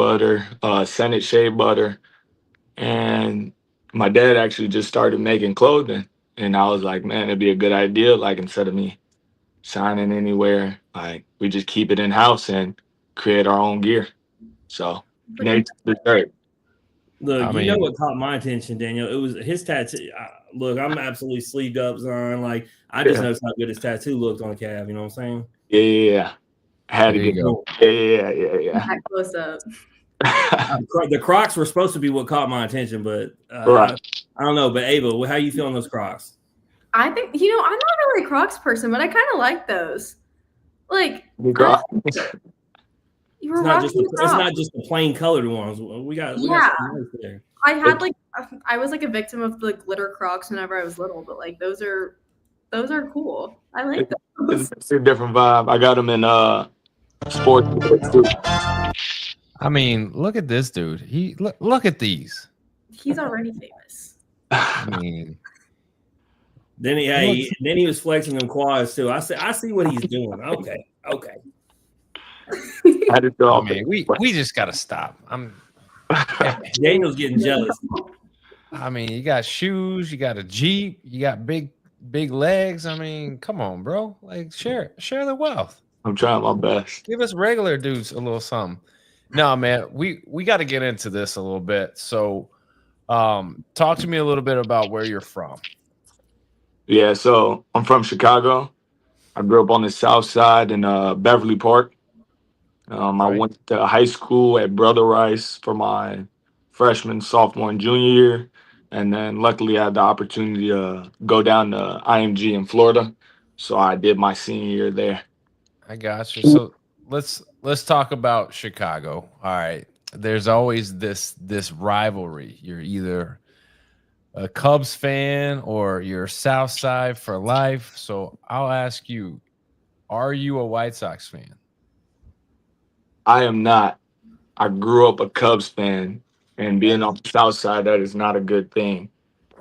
butter, Senate shea butter, and my dad actually just started making clothing, and I was like, man, it'd be a good idea. Like instead of me signing anywhere, like we just keep it in house and create our own gear. So Pretty. Nate's the shirt. Look, I you know mean, what caught my attention, Daniel? It was his tattoo. Look, I'm absolutely sleeved up, Zion. Like, I just Yeah, noticed how good his tattoo looked on the calf. You know what I'm yeah, yeah. Yeah. I had there to you get. go. Yeah, yeah, yeah, yeah, That close up. yeah. saying? The Crocs were supposed to be what caught my attention, but Right. I don't know. But Ava, how you feeling those Crocs? I think I'm not really a Crocs person, but I kind of like those. Like, Because you It's were not just rocking the it's Crocs. not just the plain colored ones. We got Yeah, some nice there. I had like I was like a victim of the glitter Crocs whenever I was little, but like those are cool. I like those. it's a different vibe. I got them in sports too. I mean, look at this dude. Look at these. He's already famous. I mean, Then looks, he was flexing them quads too. I see what he's doing. Okay. I had to go I off mean, it. we just gotta stop. Daniel's getting jealous. I mean, you got shoes, you got a Jeep, you got big legs. I mean, come on, bro. Like share the wealth. I'm trying my best. Give us regular dudes a little something. No, man, we got to get into this a little bit. So, talk to me a little bit about where you're from. Yeah, so I'm from Chicago. I grew up on the South Side in Beverly Park. I Right. went to high school at Brother Rice for my freshman, sophomore, and junior year, and then luckily I had the opportunity to go down to IMG in Florida. So I did my senior year there. I got you. So let's talk about Chicago. All right. There's always this rivalry. You're either a Cubs fan or you're South Side for life. So I'll ask you, are you a White Sox fan? I am not. I grew up a Cubs fan, and being on the South Side, that is not a good thing.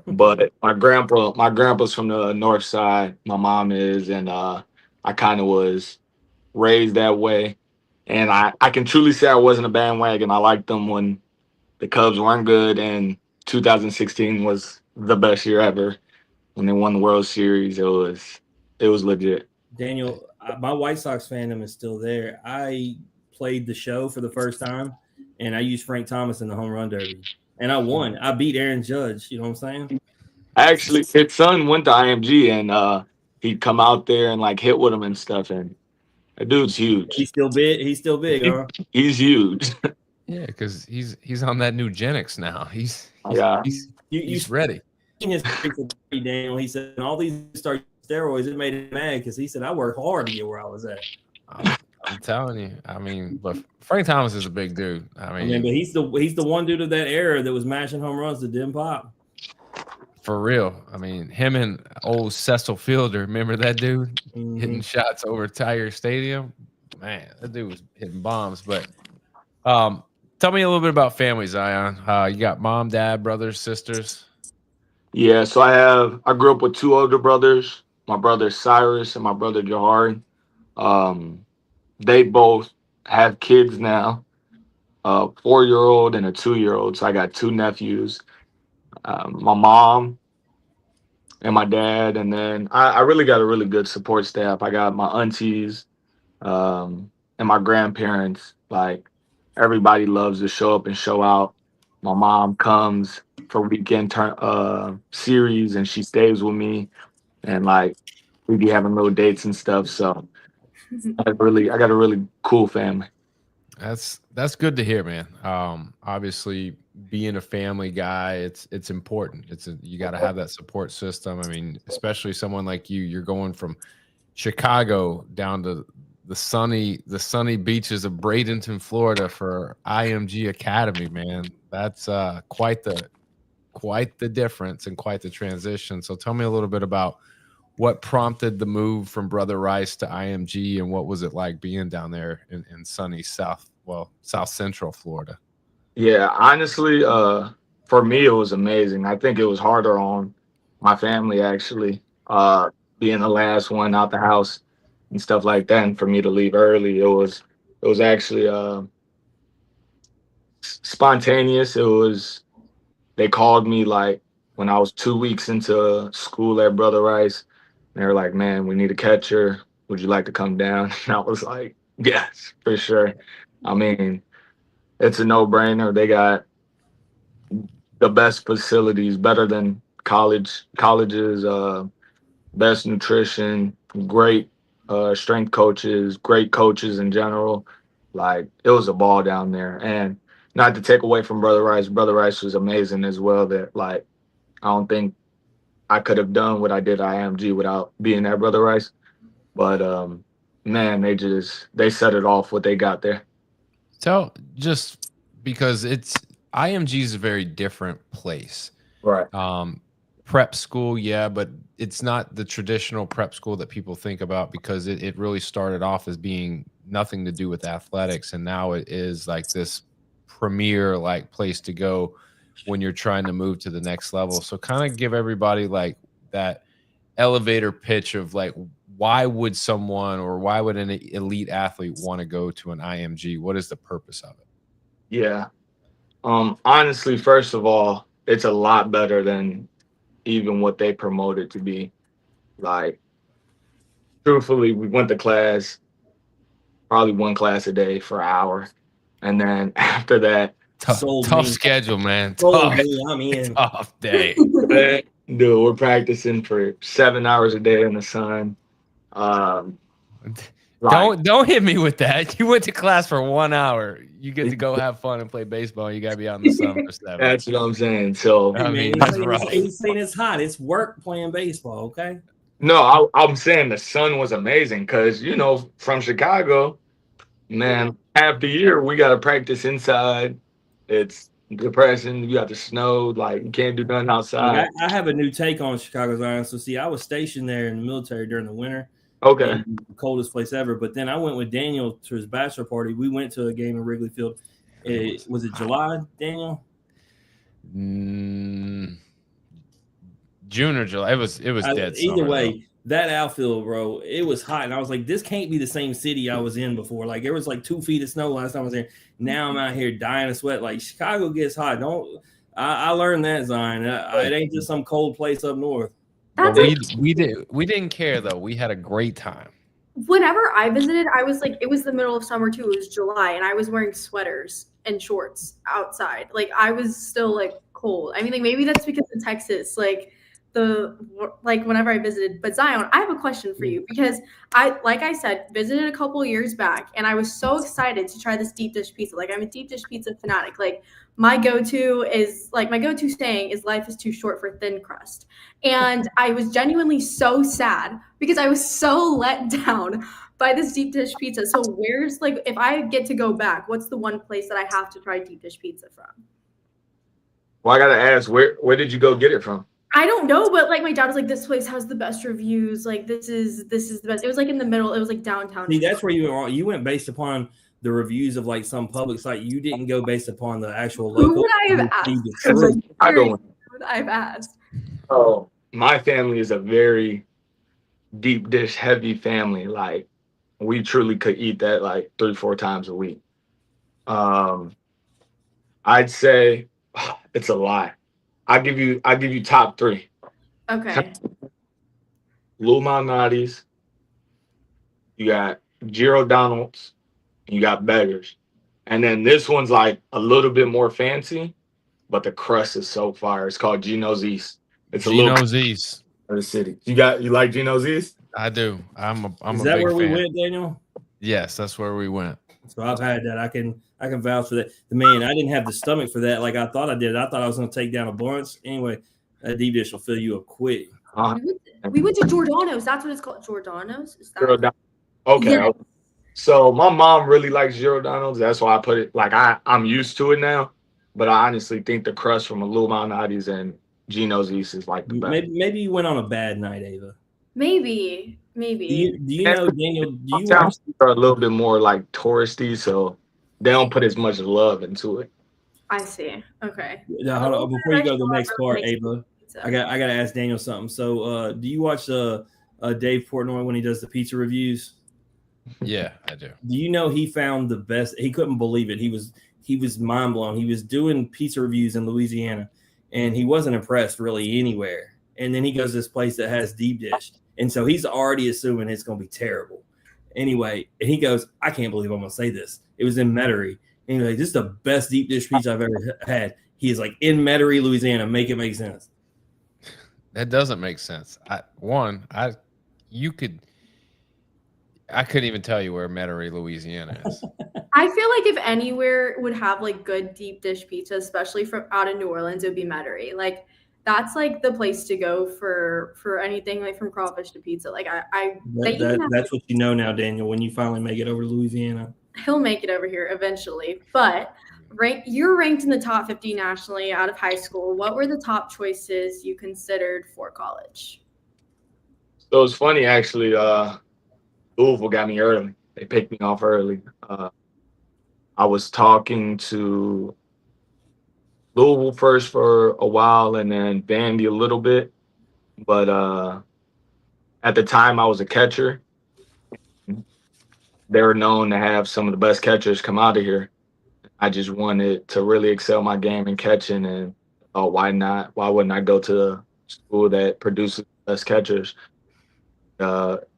But my grandpa's from the North Side. My mom is, and I kind of was raised that way. And I can truly say I wasn't a bandwagon. I liked them when the Cubs weren't good, and 2016 was the best year ever when they won the World Series. It was legit. Daniel, my White Sox fandom is still there. I played the show for the first time, and I used Frank Thomas in the home run derby, and I won. I beat Aaron Judge. You know what I'm saying? Actually, his son went to IMG, and he'd come out there and like hit with him and stuff. And that dude's huge. He's still big. He's still big, huh? He's huge. Yeah, because he's on that new Genix now. He's Yeah. You he's ready. seen his Daniel. He said all these start steroids. It made him mad because he said I worked hard to get where I was at. I'm telling you. I mean, but Frank Thomas is a big dude. I mean, but he's the one dude of that era that was mashing home runs that didn't pop. for real. I mean, him and old Cecil Fielder, remember that dude hitting Mhm. shots over Tiger Stadium? Man, that dude was hitting bombs. But tell me a little bit about family, Zion. You got mom, dad, brothers, sisters. Yeah, so I grew up with two older brothers, my brother Cyrus and my brother Jahari. They both have kids now, a 4-year-old and a 2-year-old. So I got two nephews, my mom and my dad, and then I really got a really good support staff. I got my aunties, and my grandparents. Like everybody loves to show up and show out. My mom comes for weekend series, and she stays with me, and like we be having little dates and stuff. So I got a really cool family. That's good to hear, man. Obviously, being a family guy, it's important. You got to have that support system. I mean, especially someone like you. You're going from Chicago down to the sunny beaches of Bradenton, Florida, for IMG Academy, man. That's quite the difference and quite the transition. So, tell me a little bit about what prompted the move from Brother Rice to IMG, and what was it like being down there in sunny South Central Florida? Yeah, honestly, for me it was amazing. I think it was harder on my family actually, being the last one out the house and stuff like that, and for me to leave early, it was actually spontaneous. It was they called me like when I was 2 weeks into school at Brother Rice. And they were like, "Man, we need a catcher. Would you like to come down?" And I was like, "Yes, for sure." I mean, it's a no-brainer. They got the best facilities, better than colleges, best nutrition, great strength coaches, great coaches in general. Like it was a ball down there. And not to take away from Brother Rice was amazing as well. That like I don't think I could have done what I did at IMG without being at Brother Rice. But man, they set it off what they got there. So just because IMG is a very different place. Right. Prep school, yeah, but it's not the traditional prep school that people think about because it really started off as being nothing to do with athletics, and now it is like this premier like place to go when you're trying to move to the next level. So kind of give everybody like that elevator pitch of like why would someone or why would an elite athlete want to go to an IMG? What is the purpose of it? Yeah. Honestly, first of all, it's a lot better than even what they promote it to be. Like, truthfully, we went to class, probably one class a day for an hour. And then after that, tough schedule, man. I'm in. Tough day. dude, we're practicing for 7 hours a day in the sun. Don't hit me with that. You went to class for 1 hour. You get to go have fun and play baseball. You got to be out in the sun for 7. That's what I'm saying. So I mean, he's saying it's hot. It's work playing baseball. Okay. No, I'm saying the sun was amazing because from Chicago, man, half the year we got to practice inside. It's depressing. You got the snow. Like you can't do nothing outside. I have a new take on Chicago Zion. So see, I was stationed there in the military during the winter. Okay. The coldest place ever. But then I went with Daniel to his bachelor party. We went to a game in Wrigley Field. Was it July, Daniel? June or July. It was dead. Either way, that outfield, bro, it was hot. And I was like, this can't be the same city I was in before. Like there was like 2 feet of snow last time I was there. Now I'm out here dying of sweat. Like Chicago gets hot. I learned that, Zion. It ain't just some cold place up north. We didn't care though. We had a great time. Whenever I visited, I was like, it was the middle of summer too. It was July, and I was wearing sweaters and shorts outside. Like I was still like cold. I mean, like maybe that's because in Texas, whenever I visited. But Zion, I have a question for you because like I said, visited a couple years back, and I was so excited to try this deep dish pizza. Like I'm a deep dish pizza fanatic. Like my go-to saying is life is too short for thin crust. And I was genuinely so sad because I was so let down by this deep dish pizza. So where's if I get to go back, what's the one place that I have to try deep dish pizza from? Well, I gotta ask, where did you go get it from? I don't know, but my dad was like, this place has the best reviews. Like this is the best. It was in the middle. It was downtown. See, that's where you went based upon the reviews of some public site. You didn't go based upon the actual local. Who would I have asked? I've asked. Oh, my family is a very deep dish heavy family. Like we truly could eat that 3-4 times a week. I'd say it's a lie. I'll give you top 3. Okay. Lou Malnati's, you got Giro Donald's, you got Beggars. And then this one's a little bit more fancy, but the crust is so fire. It's called Gino's East. It's Gino's East of the city. You like Gino's East? I do. I'm a big fan. Is that where we went, Daniel? Yes, that's where we went. So I've had that. I can vouch for that. Man, I didn't have the stomach for that like I thought I did. I thought I was going to take down a bunch. Anyway, that deep dish will fill you up quick. We went to Giordano's. That's what it's called. Giordano's? Is that Okay. Yeah. So my mom really likes Giordano's. That's why I put it I'm used to it now. But I honestly think the crust from Lou Malnati's and Gino's East is the best. Maybe you went on a bad night, Ava. Maybe. Do you know, Daniel? Do you towns are a little bit more touristy, so they don't put as much love into it. I see. Okay. Now, hold on. Before you go to the next part, Ava, I got to ask Daniel something. So, do you watch Dave Portnoy when he does the pizza reviews? Yeah, I do. Do you know he found the best? He couldn't believe it. He he was mind blown. He was doing pizza reviews in Louisiana, and he wasn't impressed really anywhere. And then he goes to this place that has deep dish, and so he's already assuming it's going to be terrible. Anyway, and he goes, I can't believe I'm going to say this. It was in Metairie. And he's like, this is the best deep dish pizza I've ever had. He is like, in Metairie, Louisiana. Make it make sense. That doesn't make sense. I couldn't even tell you where Metairie, Louisiana is. I feel like if anywhere would have like good deep dish pizza, especially from out of New Orleans, it would be Metairie. Like that's like the place to go for anything like from crawfish to pizza. Like that's what you know now, Daniel. When you finally make it over to Louisiana, he'll make it over here eventually. But you're ranked in the top 50 nationally out of high school. What were the top choices you considered for college? So it's funny actually. Louisville got me early. They picked me off early. I was talking to Louisville first for a while and then Vandy a little bit. But at the time I was a catcher. They were known to have some of the best catchers come out of here. I just wanted to really excel my game in catching, and why not? Why wouldn't I go to a school that produces the best catchers?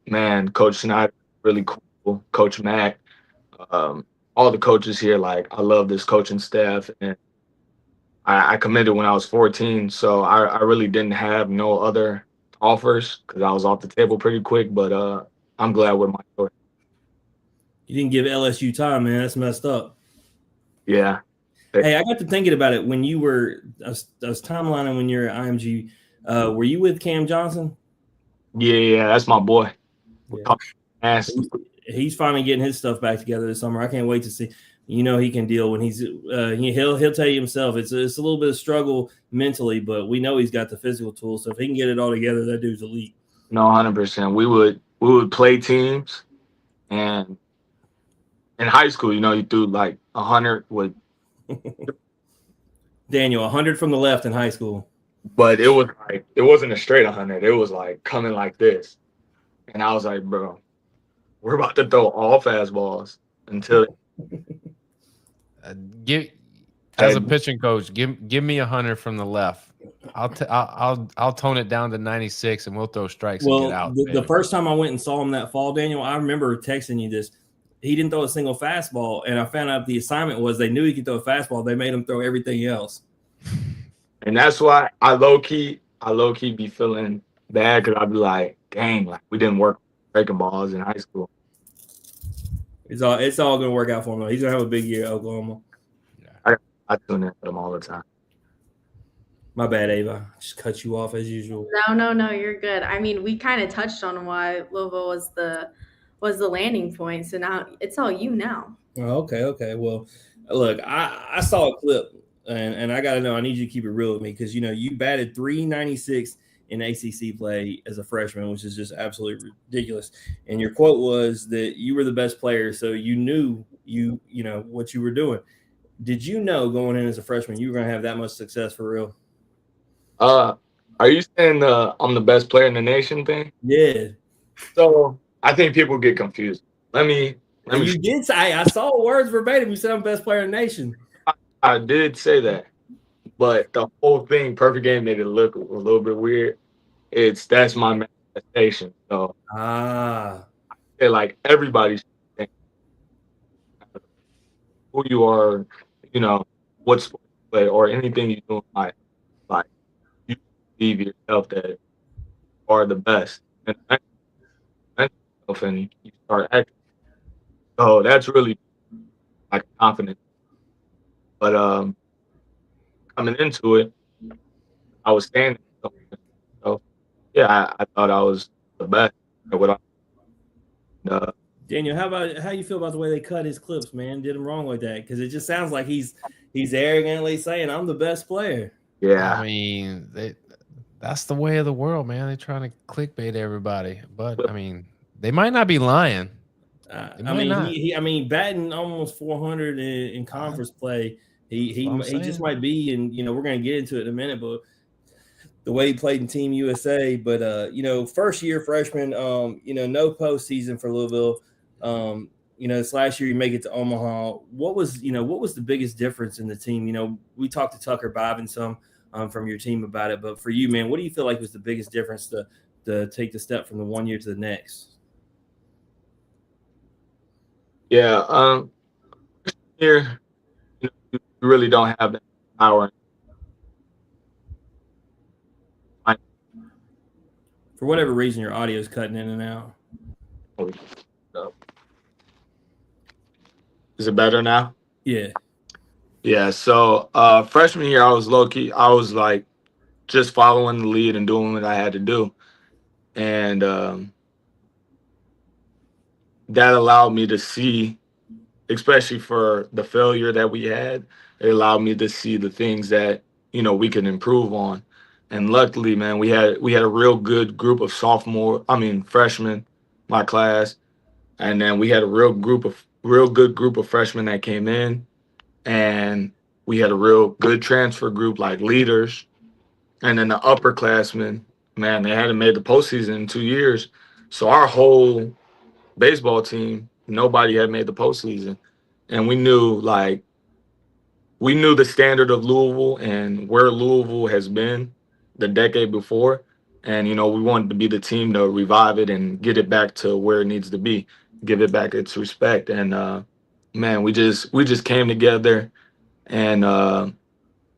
Man, Coach Schneider, really cool. Coach Mack, all the coaches here, like I love this coaching staff, and I committed when I was 14, so I really didn't have no other offers because I was off the table pretty quick. But I'm glad with my choice. You didn't give LSU time, man. That's messed up. Yeah. Hey, I got to thinking about it when you were. I was timelining when you're at IMG. Were you with Cam Johnson? Yeah, that's my boy. Yeah. He's finally getting his stuff back together this summer. I can't wait to see. You know he can deal when he'll tell you himself. It's a little bit of struggle mentally, but we know he's got the physical tools. So if he can get it all together, that dude's elite. No, 100%. We would play teams, and in high school, you threw like 100 with Daniel, 100 from the left in high school. But it wasn't a straight 100. It was like coming like this. And I was like, bro, we're about to throw all fastballs until as a pitching coach, give me 100 from the left. I'll tone it down to 96 and we'll throw strikes and get out. The first time I went and saw him that fall, Daniel, I remember texting you this. He didn't throw a single fastball, and I found out the assignment was they knew he could throw a fastball. They made him throw everything else. And that's why I low key be feeling bad because I'd be like, dang, like we didn't work breaking balls in high school. It's all gonna work out for him. He's gonna have a big year at Oklahoma. Yeah. I tune in for him all the time. My bad, Ava. Just cut you off as usual. No, you're good. I mean, we kind of touched on why Louisville was the landing point. So now it's all you now. Oh, okay. Well, look, I saw a clip, and I got to know. I need you to keep it real with me because you batted .396 in ACC play as a freshman, which is just absolutely ridiculous. And your quote was that you were the best player, so you knew you know what you were doing. Did you know going in as a freshman you were going to have that much success for real? Are you saying I'm the best player in the nation thing? Yeah. So I think people get confused. Let me. You did say, I saw words verbatim. You said I'm best player in the nation. I did say that, but the whole thing, perfect game, made it look a little bit weird. That's my manifestation. So I feel like everybody's who you are, what sport you play, or anything you do in life. Like you believe yourself that you are the best, and you start acting. So that's really like confidence. But coming into it, I was standing. So yeah, I thought I was the best at what Daniel, how you feel about the way they cut his clips, man? Did him wrong like that? Because it just sounds like he's arrogantly saying I'm the best player. Yeah, I mean that's the way of the world, man. They're trying to clickbait everybody, but I mean they might not be lying. I mean, batting almost 400 in conference play, he just might be, and we're going to get into it in a minute, but the way he played in Team USA, but first year freshman, no postseason for Louisville. this last year you make it to Omaha. What was the biggest difference in the team? We talked to Tucker Bob some from your team about it, but for you, man, what do you feel like was the biggest difference to take the step from the one year to the next? Yeah, here you really don't have that power. For whatever reason, your audio is cutting in and out. Is it better now? Yeah. Yeah. So freshman year, I was low key. I was like just following the lead and doing what I had to do, and that allowed me to see, especially for the failure that we had, it allowed me to see the things that we can improve on. And luckily, man, we had a real good group of freshmen, my class, and then we had a real good group of freshmen that came in, and we had a real good transfer group like leaders, and then the upperclassmen, man, they hadn't made the postseason in 2 years, so our whole baseball team, nobody had made the postseason, and we knew the standard of Louisville and where Louisville has been the decade before. And, we wanted to be the team to revive it and get it back to where it needs to be, give it back its respect. And, man, we just came together, and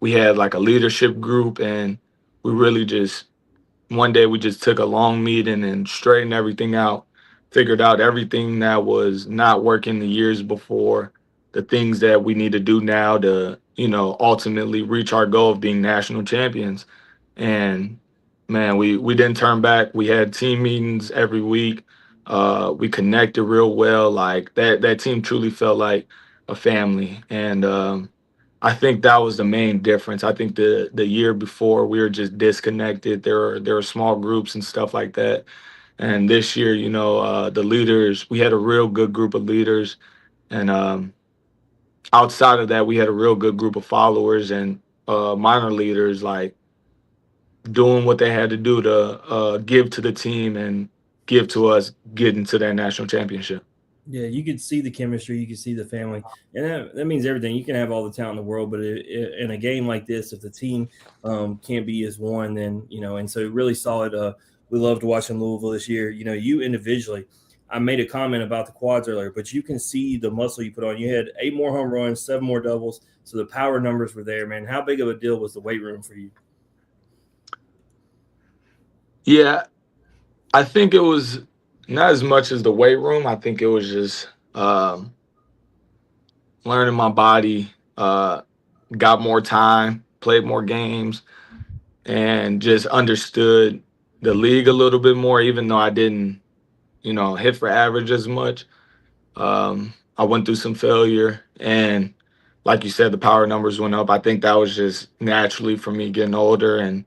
we had like a leadership group, and we really just one day we just took a long meeting and straightened everything out, figured out everything that was not working the years before, the things that we need to do now to, ultimately reach our goal of being national champions. And man, we didn't turn back. We had team meetings every week. We connected real well. Like that team truly felt like a family. And I think that was the main difference. I think the year before we were just disconnected. There were small groups and stuff like that. And this year, the leaders, we had a real good group of leaders, and outside of that, we had a real good group of followers and minor leaders, like doing what they had to do to give to the team and give to us getting to that national championship. Yeah, you could see the chemistry, you could see the family, and that means everything. You can have all the talent in the world, but in a game like this, if the team can't be as one, then and so really solid. We loved watching Louisville this year. You individually, I made a comment about the quads earlier, but you can see the muscle you put on. You had 8 more home runs, 7 more doubles, so the power numbers were there, man. How big of a deal was the weight room for you? Yeah, I think it was not as much as the weight room. I think it was just learning my body, got more time, played more games, and just understood the league a little bit more, even though I didn't, hit for average as much. I went through some failure, and like you said, the power numbers went up. I think that was just naturally for me getting older and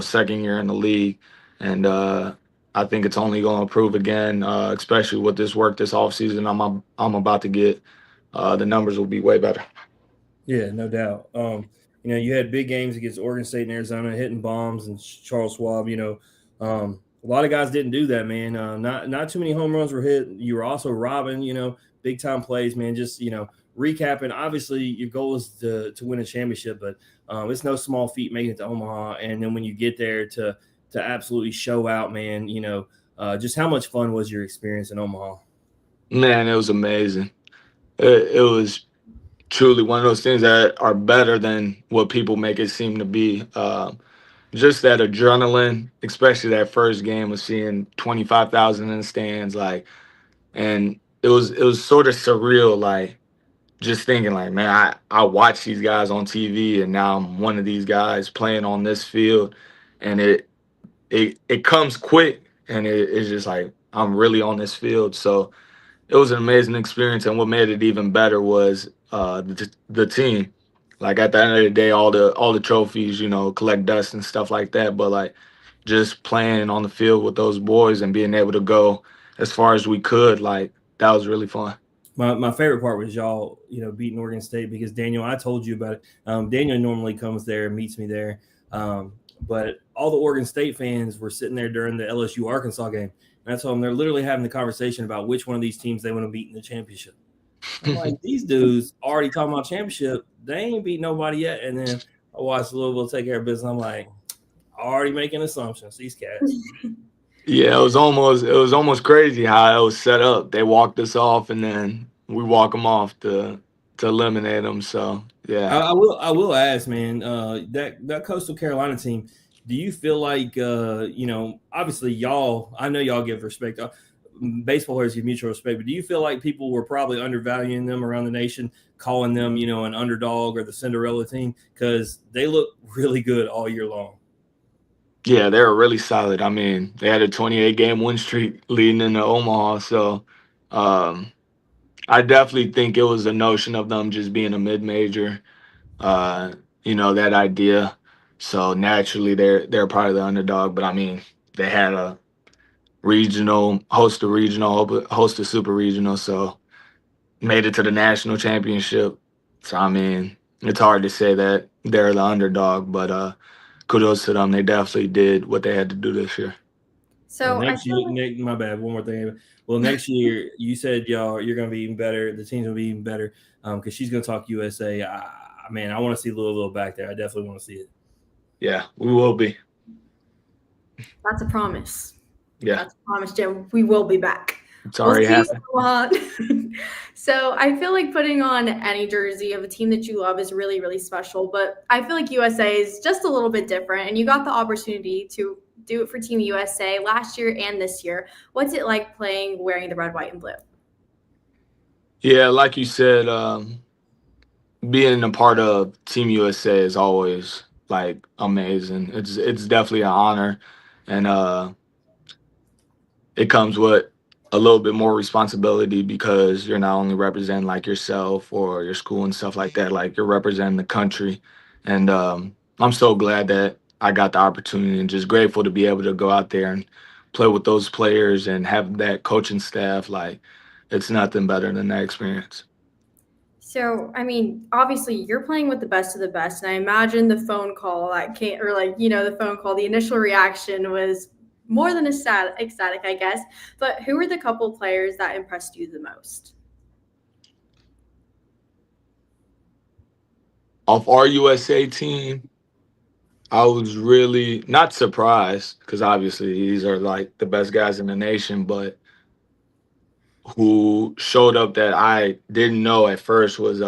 second year in the league, and I think it's only going to improve again, especially with this work this offseason. I'm about to get. The numbers will be way better. Yeah, no doubt. You had big games against Oregon State and Arizona, hitting bombs and Charles Schwab. A lot of guys didn't do that, man. Not too many home runs were hit. You were also robbing, big time plays, man. Just recapping. Obviously, your goal is to win a championship, but it's no small feat making it to Omaha. And then when you get there to absolutely show out, man, just how much fun was your experience in Omaha? Man, it was amazing. It was truly one of those things that are better than what people make it seem to be. Just that adrenaline, especially that first game of seeing 25,000 in the stands, like, and it was sort of surreal, like just thinking, like, man, I watch these guys on TV, and now I'm one of these guys playing on this field, and it comes quick, and it's just like I'm really on this field. So it was an amazing experience, and what made it even better was the team. Like at the end of the day, all the trophies, collect dust and stuff like that. But like just playing on the field with those boys and being able to go as far as we could, like that was really fun. My favorite part was y'all, beating Oregon State because Daniel, I told you about it. Daniel normally comes there and meets me there. But all the Oregon State fans were sitting there during the LSU Arkansas game, And I told them they're literally having the conversation about which one of these teams they want to beat in the championship. I'm like, these dudes already talking about championship. They ain't beat nobody yet. And then I watched Louisville take care of business. I'm like, already making assumptions. These cats. Yeah, it was almost crazy how it was set up. They walked us off, and then we walk them off to eliminate them. So yeah, I will ask, man, that Coastal Carolina team, do you feel like obviously y'all, I know y'all give respect. Baseball players give mutual respect, but do you feel like people were probably undervaluing them around the nation, calling them, an underdog or the Cinderella team? Because they look really good all year long. yeah, they were really solid. I mean, they had a 28-game win streak leading into Omaha. So um, I definitely think it was a notion of them just being a mid-major. That idea. So naturally, they're probably the underdog. But I mean, they had a regional, host a super regional, so made it to the national championship. So I mean, it's hard to say that they're the underdog, but kudos to them. They definitely did what they had to do this year. Well, So I next year, feel like my bad. One more thing. Well, next year, you said you're going to be even better. The team's going to be even better because she's going to talk USA. Man, I want to see Louisville back there. I definitely want to see it. Yeah, we will be. that's a promise. Yeah, That's a promise, Jim. We will be back. it's already see happened. you a lot. So I feel like putting on any jersey of a team that you love is really, really special. But I feel like USA is just a little bit different, and you got the opportunity to do it for Team USA last year and this year. What's it like playing wearing the red, white, and blue? Yeah, like you said, being a part of Team USA is always like amazing. It's definitely an honor, and it comes with a little bit more responsibility because you're not only representing like yourself or your school and stuff like that, like you're representing the country. And I'm so glad that I got the opportunity and just grateful to be able to go out there and play with those players and have that coaching staff. Like it's nothing better than that experience. So, I mean, obviously you're playing with the best of the best. And I imagine the phone call that came, or like, the phone call, the initial reaction was more than ecstatic, I guess. But who were the couple players that impressed you the most? Off our USA team, I was really not surprised because obviously these are like the best guys in the nation, but who showed up that I didn't know at first was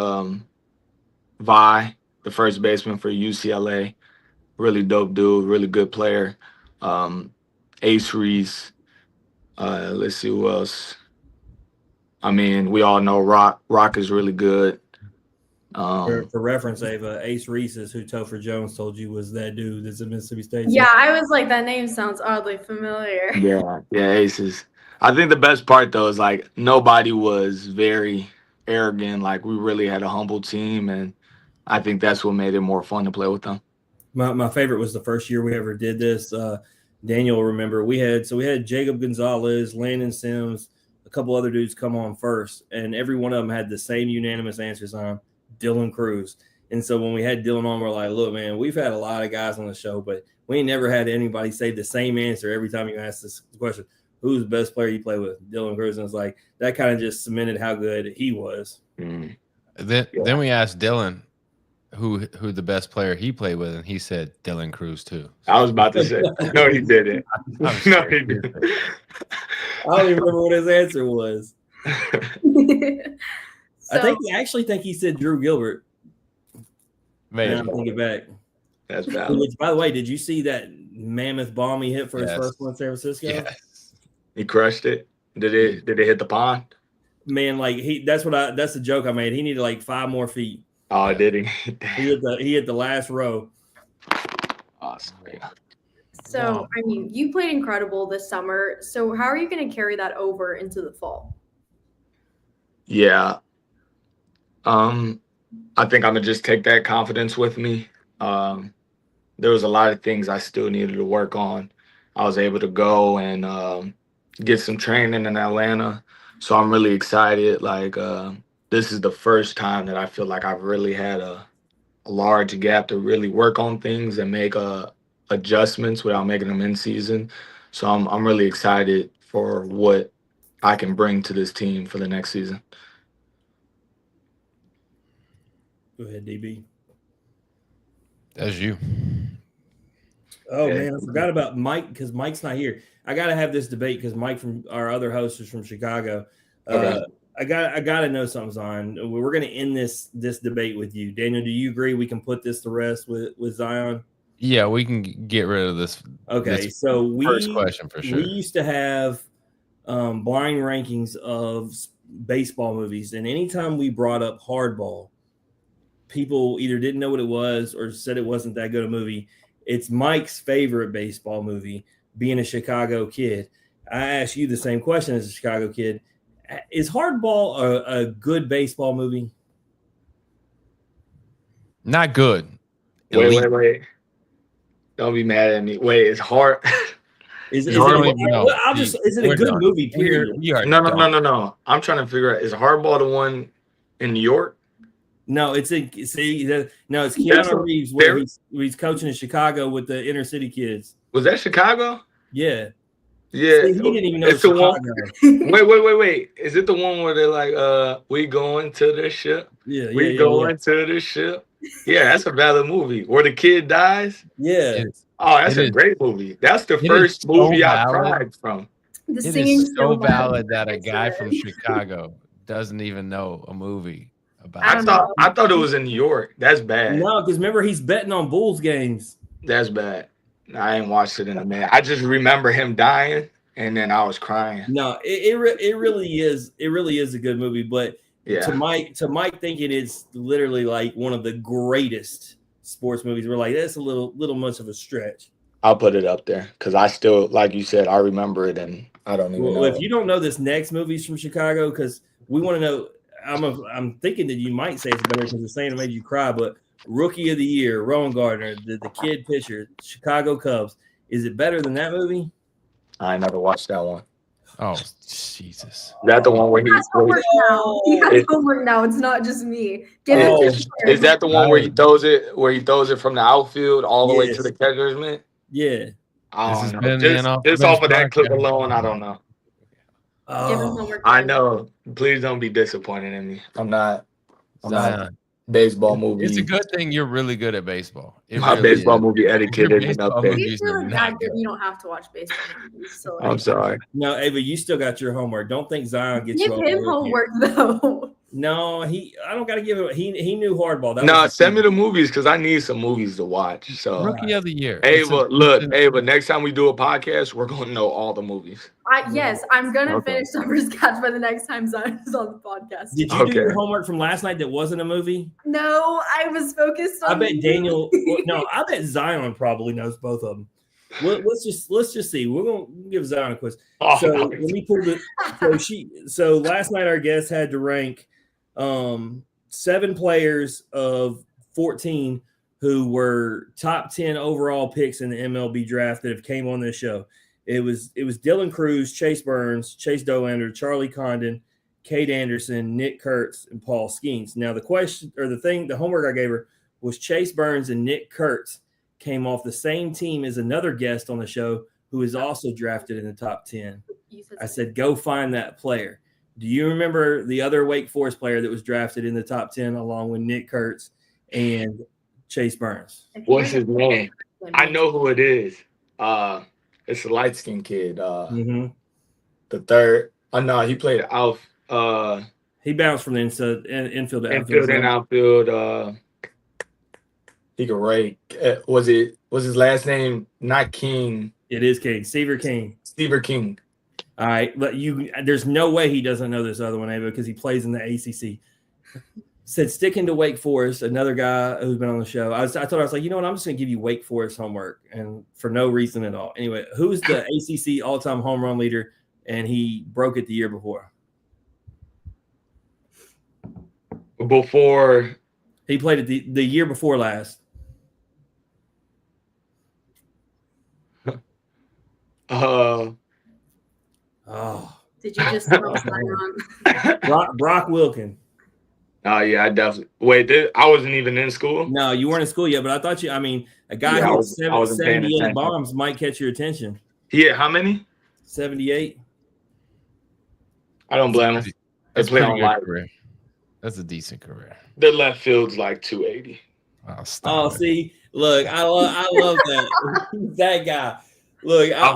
Vi, the first baseman for UCLA. Really dope dude, really good player. Um, Ace Reese. Let's see who else. I mean, we all know Rock. Rock is really good. For reference, Ava, Ace Reese's, who Topher Jones told you was that dude that's at Mississippi State. Yeah, I was like, that name sounds oddly familiar. Yeah, Aces. I think the best part though is like nobody was very arrogant. Like we really had a humble team, and I think that's what made it more fun to play with them. My favorite was the first year we ever did this. Daniel, remember we had Jacob Gonzalez, Landon Sims, a couple other dudes come on first, and every one of them had the same unanimous answers on Dylan Cruz. And so when we had Dylan on, we're like, look, man, we've had a lot of guys on the show, but we ain't never had anybody say the same answer every time you ask this question. Who's the best player you play with? Dylan Cruz. And it's like that kind of just cemented how good he was. Mm. Then we asked Dylan who the best player he played with, and he said Dylan Cruz too. I was about to say, no, he didn't. No, he didn't. I don't even remember what his answer was. So, I actually think he said Drew Gilbert. Maybe. Now I'm thinking back. That's valid. Which, by the way, did you see that mammoth bomb he hit for his first one in San Francisco? Yes. He crushed it. Did it hit the pond? Man, like that's the joke I made. He needed like 5 more feet. Oh, did he? He hit the last row. Awesome. Yeah. So, I mean, you played incredible this summer. So, how are you going to carry that over into the fall? Yeah. I think I'm gonna just take that confidence with me. There was a lot of things I still needed to work on. I was able to go and get some training in Atlanta, so I'm really excited. Like this is the first time that I feel like I've really had a large gap to really work on things and make adjustments without making them in season. So I'm really excited for what I can bring to this team for the next season. Go ahead, DB. That's you. Oh Yeah. man, I forgot about Mike because Mike's not here. I got to have this debate because Mike from our other host is from Chicago. Okay. I got to know something's on. We're going to end this debate with you, Daniel. Do you agree we can put this to rest with Zion? Yeah, we can get rid of this. Okay, this so first question for sure. We used to have blind rankings of baseball movies, and anytime we brought up Hardball, people either didn't know what it was or said it wasn't that good a movie. It's Mike's favorite baseball movie, being a Chicago kid. I asked you the same question as a Chicago kid. Is Hardball a good baseball movie? Not good. Wait. Don't be mad at me. Wait, it's hard. Is it a good movie, period? No. I'm trying to figure out, is Hardball the one in New York? No, it's Keanu Reeves where he's coaching in Chicago with the inner city kids. Was that Chicago? Yeah. Yeah. See, he didn't even know it's the Chicago. One. Wait. Is it the one where they're like, we going to this ship? Yeah. We going to this ship? Yeah, that's a valid movie. Where the kid dies? Yeah. That's a great movie. That's the first movie I cried from. The It is so valid that a guy from Chicago doesn't even know a movie about. I thought it was in New York. That's bad. No, because remember he's betting on Bulls games. That's bad. I ain't watched it in a minute. I just remember him dying, and then I was crying. No, it really is. It really is a good movie, but yeah. To Mike thinking it's literally like one of the greatest sports movies, we're like, that's a little much of a stretch. I'll put it up there because I still, like you said, I remember it, and I don't even know. If you don't know this next movie's from Chicago, because we want to know. I'm thinking that you might say it's better because it's saying it made you cry, but Rookie of the Year, Rowan Gardner, the kid pitcher, Chicago Cubs. Is it better than that movie? I never watched that one. Oh, Jesus. That the one where he has homework now. He has homework now. It's not just me. Is that the one where he throws it from the outfield all the way to the catcher's mitt? Yeah. I don't know. Just off of that clip alone, I don't know. I know. Please don't be disappointed in me. I'm not baseball movie. It's a good thing you're really good at baseball. My baseball movie etiquette isn't up there. You don't have to watch baseball movies. So I'm sorry. No, Ava, you still got your homework. Don't think Zion gets you homework. Give him homework though. No, I don't got to give him. He knew Hardball. No, send me the movies because I need some movies to watch. So Rookie of the Year. Ava, next time we do a podcast, we're gonna know all the movies. Yes, I'm gonna finish Summer's Catch by the next time Zion is on the podcast. Did you do your homework from last night that wasn't a movie? No, I was focused on. I bet Daniel. I bet Zion probably knows both of them. Let's just see. We're gonna give Zion a quiz. So let me pull the. So last night our guest had to rank 7 players of 14 who were top 10 overall picks in the MLB draft that have came on this show. It was Dylan Cruz, Chase Burns, Chase Dollander, Charlie Condon, Cade Anderson, Nick Kurtz, and Paul Skeens. Now the homework I gave her was Chase Burns and Nick Kurtz came off the same team as another guest on the show who is also drafted in the top 10. I said, go find that player. Do you remember the other Wake Forest player that was drafted in the top 10 along with Nick Kurtz and Chase Burns? What's his name? I know who it is. It's a light-skinned kid. The third. Oh, no, he played out. He bounced from the infield to outfield. Infield and outfield. He could rake. Was his last name not King? It is King. Seaver King. Seaver King. All right, but there's no way he doesn't know this other one, Ava, because he plays in the ACC. Said sticking to Wake Forest, another guy who's been on the show. I thought I was like, you know what? I'm just going to give you Wake Forest homework, and for no reason at all. Anyway, who's the ACC all-time home run leader, and he broke it the year before? Before he played it the year before last. Did you just Brock Wilkin? Oh yeah, I definitely. Wait, I wasn't even in school. No, you weren't in school yet, but I thought you. I mean, a guy who hit 78 bombs might catch your attention. Yeah, how many? 78. I don't blame them. They That's play pretty on good live. career. That's a decent career. Their left field's like 280. Oh, stop it. see, look, I love that. That guy. Look, I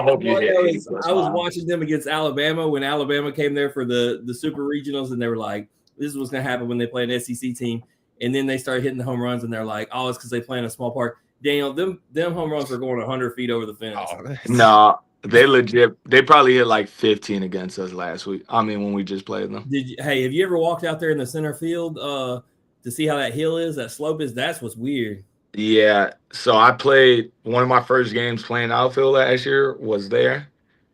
hope you hit 80 plus I was miles. watching them against Alabama when Alabama came there for the Super Regionals, and they were like, "This is what's going to happen when they play an SEC team." And then they started hitting the home runs, and they're like, "Oh, it's because they play in a small park." Daniel, them home runs are going 100 feet over the fence. Oh, No, they legit. They probably hit like 15 against us last week. I mean, when we just played them. Hey, have you ever walked out there in the center field to see how that hill is, that slope is? That's what's weird. Yeah. So I played one of my first games playing outfield last year was there.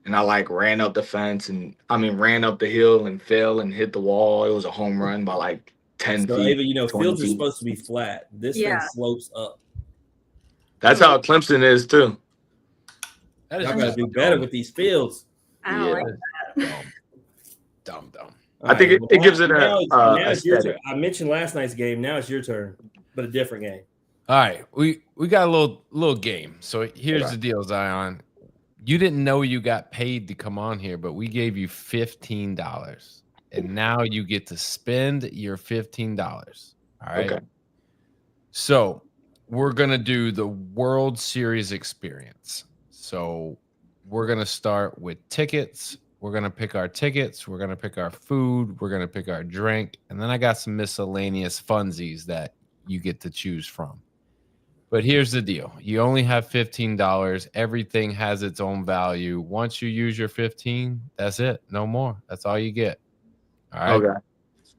And I like ran up the fence and ran up the hill and fell and hit the wall. It was a home run by like 10 So, feet. Ava, 20 fields are feet. supposed to be flat. This Yeah. thing slopes up. That's how Clemson is too. that Y'all got to do better with these fields. I don't Yeah. like that. Dumb. I think it gives it now a it's your aesthetic. turn. I mentioned last night's game. Now it's your turn, but a different game. All right, we got a little game. So here's the deal, Zion. You didn't know you got paid to come on here, but we gave you $15, and now you get to spend your $15. All right. Okay. So we're gonna do the World Series experience. So we're gonna start with tickets. We're gonna pick our tickets. We're gonna pick our food. We're gonna pick our drink, and then I got some miscellaneous funsies that you get to choose from. But here's the deal. You only have $15. Everything has its own value. Once you use your 15, that's it. No more. That's all you get. All right. Okay.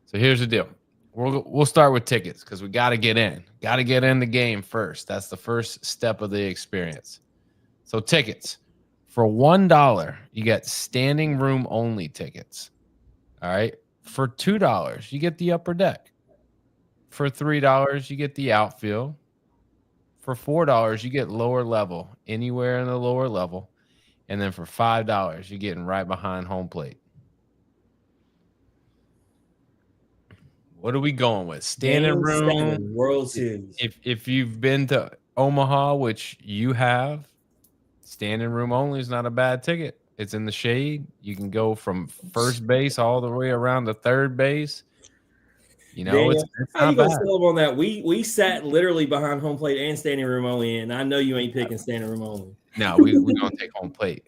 So here's the deal. We'll start with tickets because we got to get in. Got to get in the game first. That's the first step of the experience. So tickets. For $1, you get standing room only tickets. All right. For $2, you get the upper deck. For $3, you get the outfield. For $4, you get lower level, anywhere in the lower level. And then for $5, you're getting right behind home plate. What are we going with? Standing Game room. 7, World Series. If you've been to Omaha, which you have, standing room only is not a bad ticket. It's in the shade. You can go from first base all the way around to third base. You know, Daniel, it's how you not gonna bad. sell them on that? We sat literally behind home plate and standing room only, and I know you ain't picking standing room only. No, we're gonna take home plate.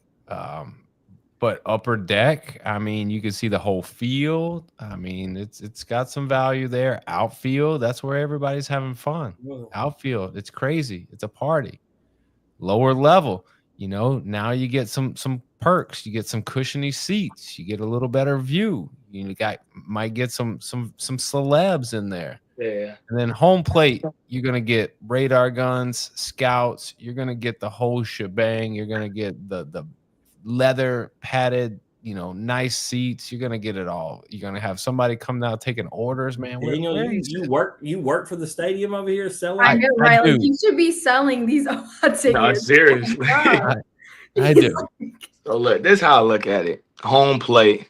But upper deck, I mean, you can see the whole field. I mean, it's got some value there. Outfield, that's where everybody's having fun. Outfield, it's crazy. It's a party. Lower level, you know, now you get some perks. You get some cushiony seats. You get a little better view. You might get some celebs in there. Yeah. And then home plate, you're gonna get radar guns, scouts. You're gonna get the whole shebang. You're gonna get the leather padded, you know, nice seats. You're gonna get it all. You're gonna have somebody come down taking orders, man. Daniel, you work for the stadium over here selling. I know, I right? Like, do. you should be selling these tickets. No, seriously. God. I do. So look, this is how I look at it. Home plate.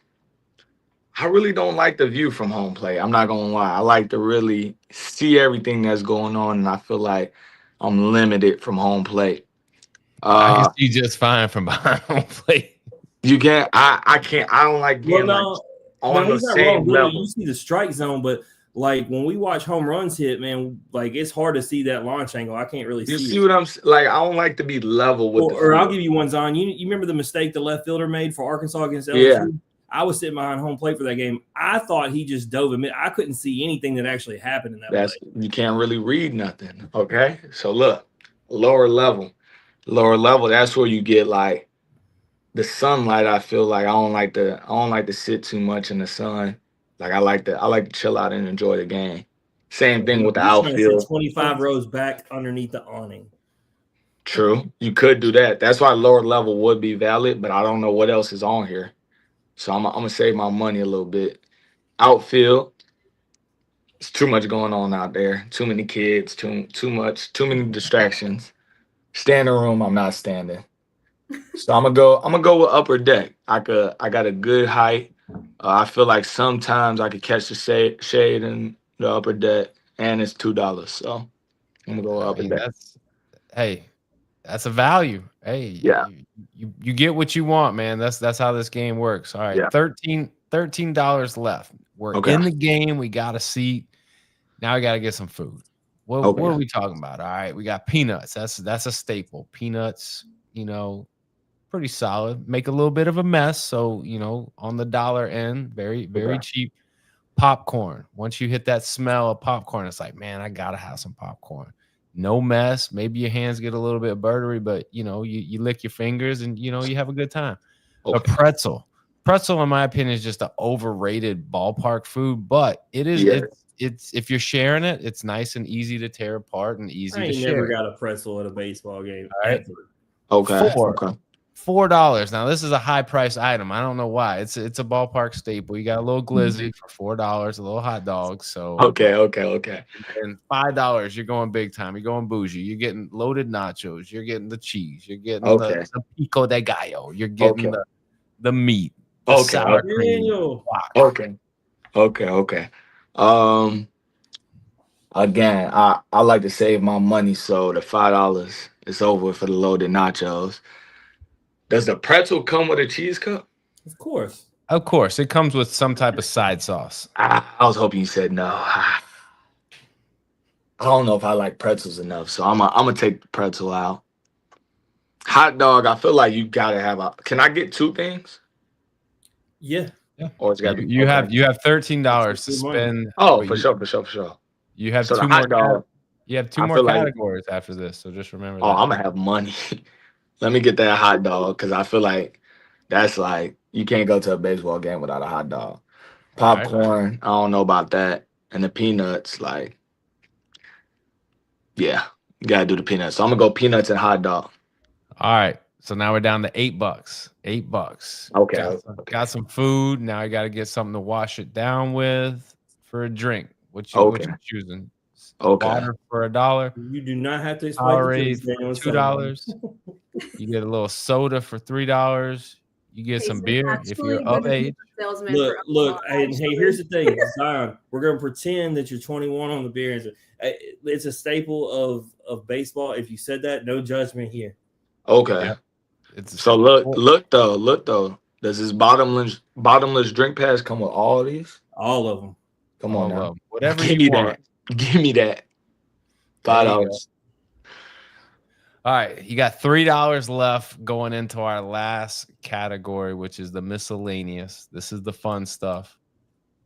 I really don't like the view from home plate. I'm not gonna lie. I like to really see everything that's going on, and I feel like I'm limited from home plate. I can see just fine from behind home plate. You can't. I can't. I don't like being on the he's not same wrong. level. You see the strike zone, but like when we watch home runs hit, man, like it's hard to see that launch angle. I can't really You see see it. what I'm like? I don't like to be level with. Or I'll give you one, Zion. You remember the mistake the left fielder made for Arkansas against LSU? Yeah. I was sitting behind home plate for that game. I thought he just dove him in. I couldn't see anything that actually happened in that play. You can't really read nothing. Okay, so look, lower level. That's where you get like the sunlight. I feel like I don't like to sit too much in the sun. Like I like to chill out and enjoy the game. Same thing with the He's trying to sit outfield. 25 rows back underneath the awning. True, you could do that. That's why lower level would be valid, but I don't know what else is on here. So I'm gonna save my money a little bit. Outfield, it's too much going on out there. Too many kids, too many distractions. Standing room, I'm not standing. So I'm gonna go with upper deck. I got a good height. I feel like sometimes I could catch the shade in the upper deck, and it's $2. So I'm gonna go with upper deck. That's a value. Hey, Yeah. you get what you want, man. That's how this game works. All right, Yeah. $13 left. We're Okay. in the game. We got a seat. Now we got to get some food. What Okay. are we talking about? All right, we got peanuts. That's a staple. Peanuts, pretty solid. Make a little bit of a mess, so on the dollar end, very Okay. cheap. Popcorn. Once you hit that smell of popcorn, it's like, man, I gotta have some popcorn. No mess. Maybe your hands get a little bit buttery, but you lick your fingers and you have a good time. A Okay. pretzel. Pretzel, in my opinion, is just an overrated ballpark food, but Yeah. it's if you're sharing it, it's nice and easy to tear apart and easy I to ain't never share. got a pretzel at a baseball game. All right. Ever. Okay. Okay. $4. Now this is a high price item. I don't know why. It's a ballpark staple. You got a little glizzy for $4, a little hot dog. So Okay. and $5, you're going big time. You're going bougie. You're getting loaded nachos. You're getting the cheese. You're getting Okay. the pico de gallo. You're getting Okay. the meat, the Okay. sour cream. Daniel. Okay. Again, I like to save my money, so the $5 is over for the loaded nachos. Does the pretzel come with a cheese cup? Of course. Of course, it comes with some type of side sauce. I was hoping you said no. I don't know if I like pretzels enough, so I'm gonna take the pretzel out. Hot dog, I feel like you gotta have a. Can I get two things, Yeah. or it's gotta be? You have $13 to That's good money. spend. Oh, but for sure. You have So the two hot more. dog. You have two I more feel like. categories after this, so just remember Oh, that. I'm gonna have money. Let me get that hot dog because I feel like that's like you can't go to a baseball game without a hot dog. All right. Popcorn, I don't know about that, and the peanuts, like, yeah, you gotta do the peanuts. So I'm gonna go peanuts and hot dog. All right. So now we're down to $8. $8. Okay. Got some food. Now I got to get something to wash it down with for a drink. What Okay. you choosing? Okay. Water for $1. You do not have to explain Powerade the things, for Daniel. $2. You get a little soda for $3. You get some beer if you're of age. Salesman Look, for look, alcohol, and hey, here's the thing, Zion. We're gonna pretend that you're 21 on the beer. It's a staple of baseball. If you said that, no judgment here. Okay. Yeah. So look though. Does this bottomless drink pass come with all of these? All of them. Come on now. Whatever Give you me want. that. Give me that. $5. All right, you got $3 left going into our last category, which is the miscellaneous. This is the fun stuff.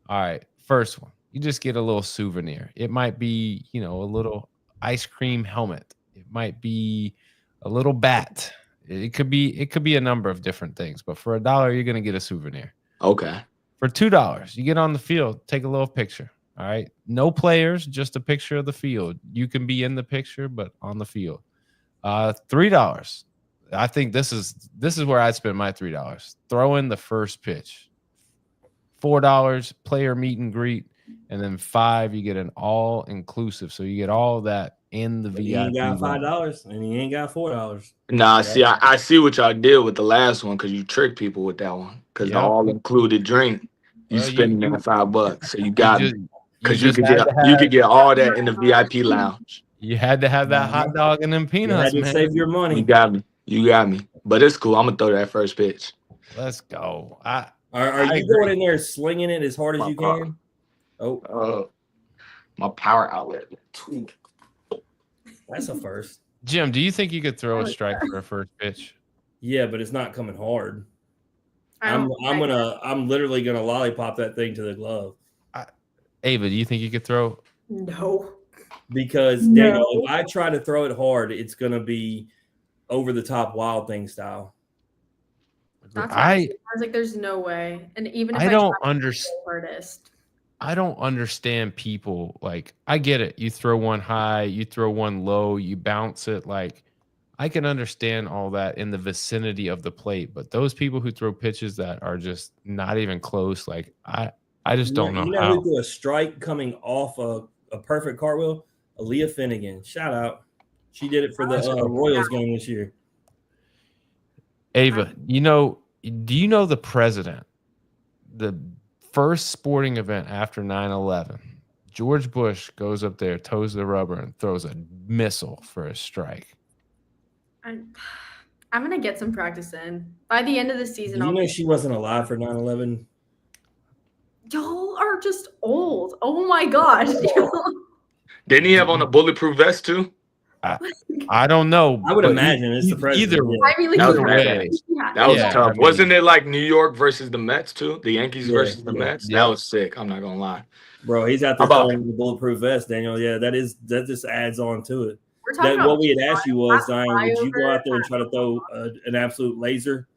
All right, first one. You just get a little souvenir. It might be, a little ice cream helmet. It might be a little bat. It could be a number of different things, but for $1, you're gonna get a souvenir. Okay. For $2, you get on the field, take a little picture. All right, no players, just a picture of the field. You can be in the picture, but on the field. $3. I think this is where I'd spend my $3. Throw in the first pitch. $4 player meet and greet, and then $5 you get an all inclusive. So you get all that in the VIP. He ain't got $5 and he ain't got $4. Nah, see, I see what y'all did with the last one because you tricked people with that one. Because the all included drink, you spending that $5. So you got because you could get all that in the VIP lounge. You had to have that hot dog and them peanuts, you had to save your money. You got me. But it's cool. I'm gonna throw that first pitch. Let's go. Are you going in there slinging it as hard as you can? My power outlet. That's a first. Jim, do you think you could throw a strike for a first pitch? Yeah, but it's not coming hard. I'm literally gonna lollipop that thing to the glove. Ava, do you think you could throw? No. Because Daniel, if I try to throw it hard, it's gonna be over the top Wild Thing style. That's I was like, there's no way. And even if I don't understand. Hardest. I don't understand people. Like, I get it. You throw one high, you throw one low, you bounce it. Like, I can understand all that in the vicinity of the plate, but those people who throw pitches that are just not even close, like I just don't know. You know who threw a strike coming off a perfect cartwheel? Aaliyah Finnegan. Shout out. She did it for the Royals game this year. Ava, do you know the president? The first sporting event after 9/11, George Bush goes up there, toes the rubber, and throws a missile for a strike. I'm gonna get some practice in. By the end of the season, Did you know she wasn't alive for 9/11? Y'all are just old. Oh my gosh. Didn't he have on a bulletproof vest too? I don't know. I would but imagine it's the president. Either, Yeah. I mean, like, That was either bad. way, That was Yeah, tough. I mean- Wasn't it like New York versus the Mets too? The Yankees Yeah, versus the yeah. Mets? Yep. That was sick. I'm not gonna lie. Bro, he's out there How about- throwing the bulletproof vest, Daniel. Yeah, that just adds on to it. we're talking That about what we had asked you was, Zion, would you go flyover out there and try to throw an absolute laser?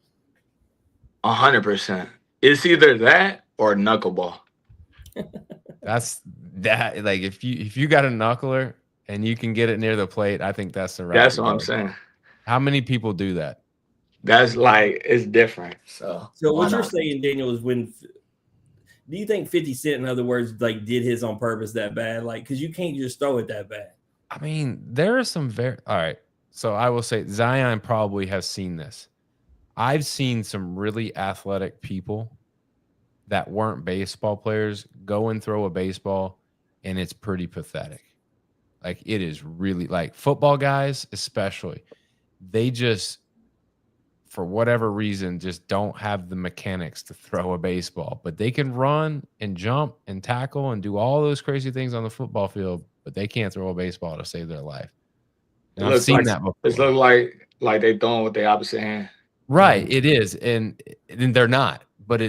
100%. It's either that or knuckleball. that's that. Like if you got a knuckler and you can get it near the plate, I think that's the right. That's what I'm saying. How many people do that? That's like it's different. So what you're saying, Daniel, is when do you think 50 Cent, in other words, like did his on purpose that bad? Like, because you can't just throw it that bad. I mean, there are some very all right. So I will say Zion probably has seen this. I've seen some really athletic people that weren't baseball players go and throw a baseball, and it's pretty pathetic. Like it is really like football guys, especially. They just, for whatever reason, just don't have the mechanics to throw a baseball, but they can run and jump and tackle and do all those crazy things on the football field, but they can't throw a baseball to save their life. And I've seen that before. It's look like they throwing with the opposite hand. Right, it is, and they're not. But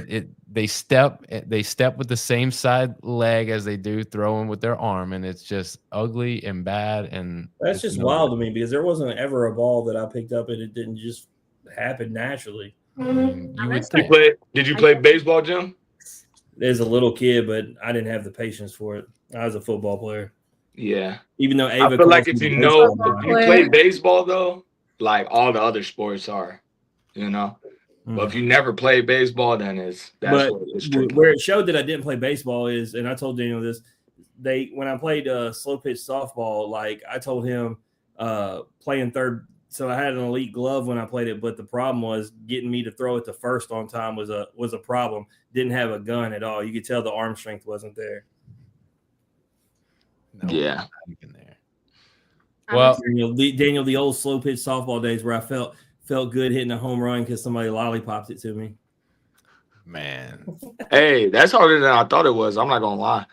they step with the same side leg as they do throwing with their arm, and it's just ugly and bad. And that's just wild to me because there wasn't ever a ball that I picked up and it didn't just happen naturally. You would think. Did you play baseball, Jim? As a little kid, but I didn't have the patience for it. I was a football player. Yeah. Even though Ava I feel like if you play baseball though, like all the other sports are, you know. But if you never play baseball, then where it showed that I didn't play baseball is, and I told Daniel this, when I played slow pitch softball, like I told him playing third, so I had an elite glove when I played it, but the problem was getting me to throw it to first on time was a problem. Didn't have a gun at all. You could tell the arm strength wasn't there. No, yeah. Even there. Well, Daniel, the old slow pitch softball days where I felt good hitting a home run because somebody lollipopped it to me. Man. Hey, that's harder than I thought it was. I'm not gonna lie.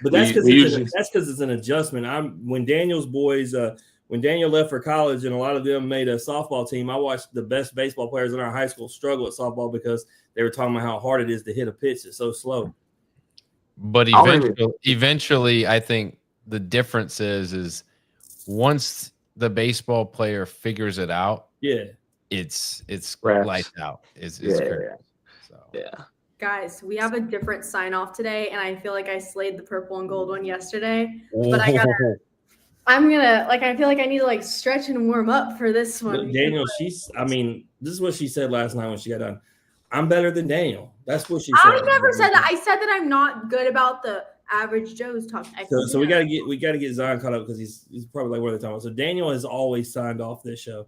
But that's because it's an adjustment. When Daniel's boys, when Daniel left for college and a lot of them made a softball team, I watched the best baseball players in our high school struggle at softball because they were talking about how hard it is to hit a pitch. It's so slow. But eventually, I think the difference is once the baseball player figures it out, it's lights out. It's crazy. So. Yeah. Guys, we have a different sign off today, and I feel like I slayed the purple and gold one yesterday. But I feel like I need to stretch and warm up for this one. Look, Daniel, this is what she said last night when she got done. I'm better than Daniel. That's what she said. I never said that. I said that I'm not good about the average Joe's talk. So we gotta get Zion caught up because he's probably like one of the time. So Daniel has always signed off this show,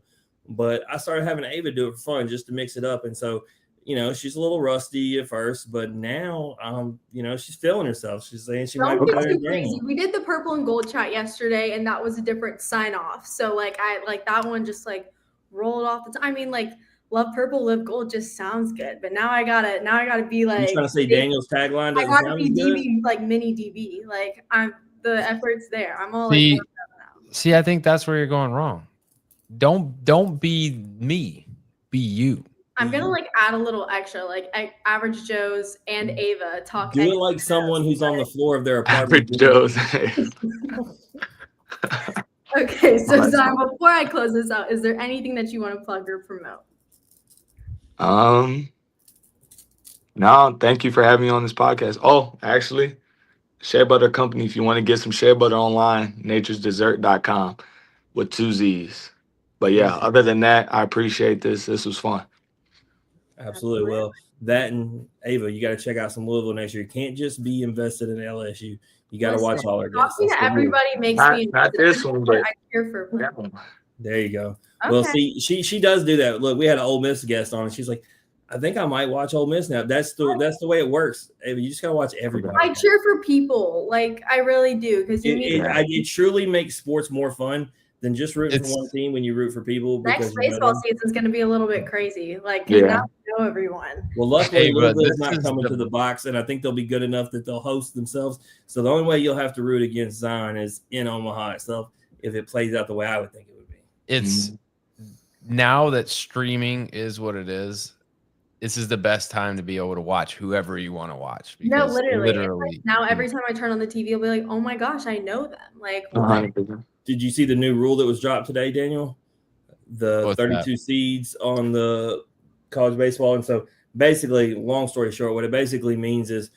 but I started having Ava do it for fun just to mix it up, and so she's a little rusty at first, but now she's feeling herself. She's saying she might be better than Daniel. We did the purple and gold chat yesterday, and that was a different sign off. So I that one just rolled off the I mean love purple, live gold just sounds good, but now I gotta be like. You trying to say Daniel's tagline? I gotta be DB, mini DB. I'm the effort's there. I'm all see, I think that's where you're going wrong. Don't be me, be you. I'm gonna add a little extra, average Joe's and Ava talk. Do it like someone who's on the floor of their apartment. Average Joe's. Okay, so Zion, before I close this out, is there anything that you want to plug or promote? No, thank you for having me on this podcast. Oh, actually, Shea Butter Company, if you want to get some shea butter online, naturesdessert.com with 2 Z's. But yeah, other than that, I appreciate this. This was fun. Absolutely. Well, that and Ava, you got to check out some Louisville next year. You can't just be invested in LSU. You got to watch all our games. Everybody makes me not this one, but I cheer for that one. There you go. Okay. Well, see, she does do that. Look, we had an Ole Miss guest on, and she's like, I think I might watch Ole Miss now. That's the way it works. Ava, you just got to watch everybody. I cheer for people. I really do. Because it truly makes sports more fun than just rooting for one team when you root for people Next because you know baseball them. season is going to be a little bit crazy. Like, 'cause now we know everyone. Well, luckily, Hey, but Louisville's this not is coming to the box, and I think they'll be good enough that they'll host themselves. So the only way you'll have to root against Zion is in Omaha itself if it plays out the way I would think it would be. It's now that streaming is what it is. This is the best time to be able to watch whoever you want to watch. No, Because literally. It's like now every time I turn on the TV, I'll be like, oh my gosh, I know them. Like, what? 100%. Did you see the new rule that was dropped today, Daniel? The What's 32 that? seeds on the college baseball. And so basically, long story short, what it basically means is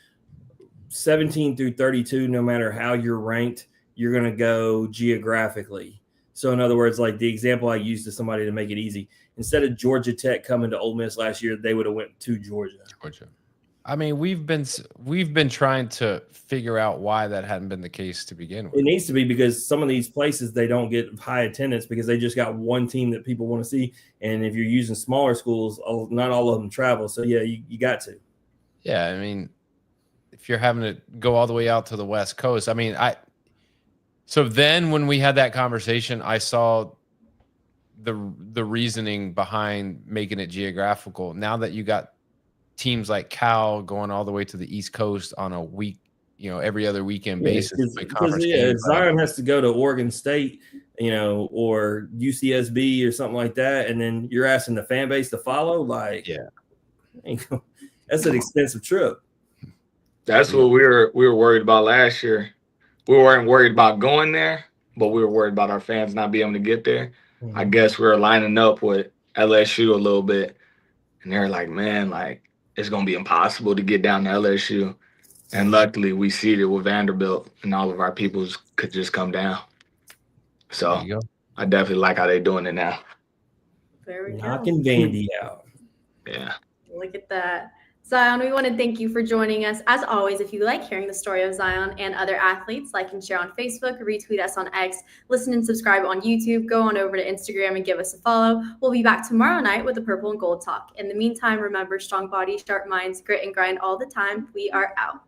17 through 32, no matter how you're ranked, you're going to go geographically. So in other words, like the example I used to somebody to make it easy, instead of Georgia Tech coming to Ole Miss last year, they would have went to Georgia. I mean, we've been trying to figure out why that hadn't been the case to begin with. It needs to be because some of these places, they don't get high attendance because they just got one team that people want to see. And if you're using smaller schools, not all of them travel. So, yeah, you got to. Yeah, I mean, if you're having to go all the way out to the West Coast, I mean, so then when we had that conversation, I saw the reasoning behind making it geographical. Now that you got teams like Cal going all the way to the East Coast on a week, every other weekend basis. Because Zion has to go to Oregon State, or UCSB or something like that, and then you're asking the fan base to follow. Like, that's an expensive trip. That's what we were worried about last year. We weren't worried about going there, but we were worried about our fans not being able to get there. Mm-hmm. I guess we were lining up with LSU a little bit, and they're like, man, like, it's going to be impossible to get down to LSU. And luckily, we seeded with Vanderbilt, and all of our peoples could just come down. So I definitely like how they're doing it now. There we go. Knocking Vandy out. Yeah. Look at that. Zion, we want to thank you for joining us. As always, if you like hearing the story of Zion and other athletes, like and share on Facebook, retweet us on X, listen and subscribe on YouTube, go on over to Instagram and give us a follow. We'll be back tomorrow night with the Purple and Gold Talk. In the meantime, remember, strong bodies, sharp minds, grit and grind all the time. We are out.